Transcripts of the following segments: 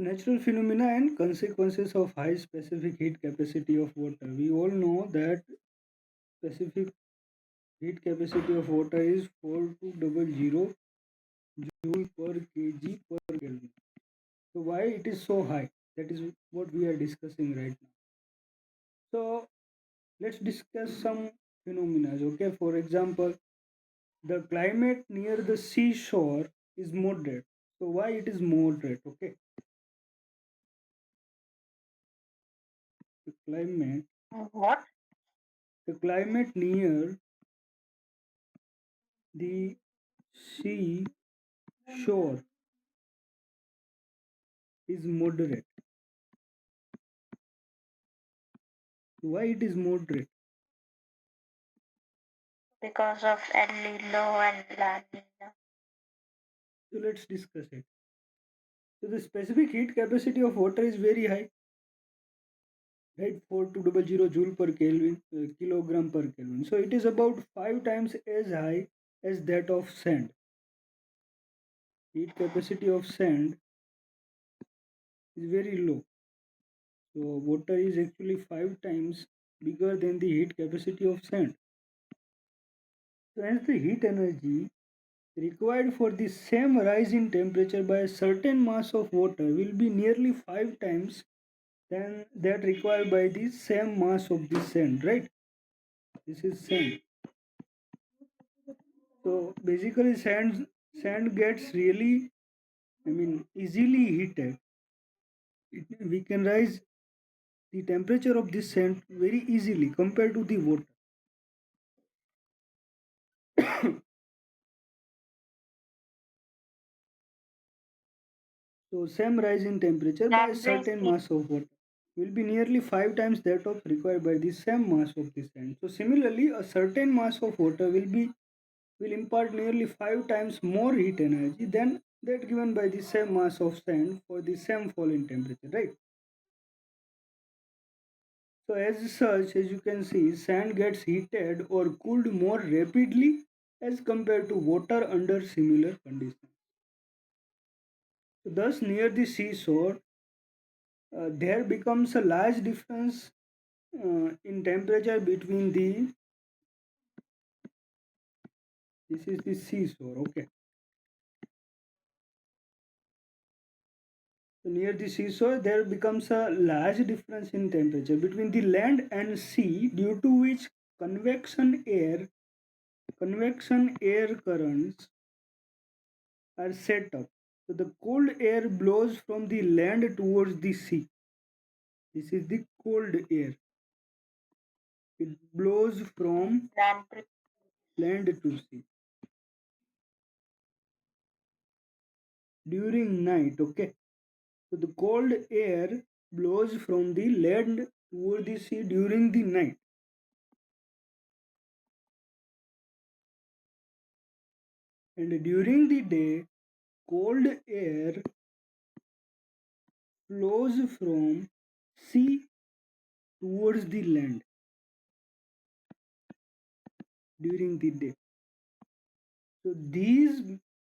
So natural phenomena and consequences of high specific heat capacity of water. We all know that specific heat capacity of water is 4200 joule per kg per Kelvin. So why it is so high? That is what we are discussing right now. So let's discuss some phenomena. Okay, for example, the climate near the seashore is moderate. So why it is moderate? Okay, the climate What? the climate near the sea shore is moderate. Why it is moderate? Because of El Nino and La Nina. So let's discuss it. So the specific heat capacity of water is very high, right? 4200 joule per Kelvin, kilogram per Kelvin. So it is about 5 times as high as that of sand. Heat capacity of sand is very low. So water is actually 5 times bigger than the heat capacity of sand. So hence the heat energy required for the same rise in temperature by a certain mass of water will be nearly 5 times than that required by the same mass of the sand, right? This is sand. So basically sand gets really, easily heated. We can rise the temperature of this sand very easily compared to the water. So same rise in temperature by a That brings certain me mass of water will be nearly 5 times that of required by the same mass of the sand. So similarly, a certain mass of water will impart nearly 5 times more heat energy than that given by the same mass of sand for the same fall in temperature, right? So as such, as you can see, sand gets heated or cooled more rapidly as compared to water under similar conditions. So thus, near the seashore, there becomes a large difference in temperature between the this is the seashore. Okay, so near the seashore, there becomes a large difference in temperature between the land and sea, due to which convection air currents are set up. So the cold air blows from the land towards the sea. This is the cold air. It blows from land break. land to sea during night. Okay, so the cold air blows from the land toward the sea during the night, and during the day, cold air flows from sea towards the land during the day. So these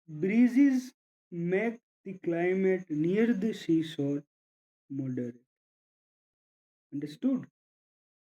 breezes make the climate near the seashore moderate. Understood?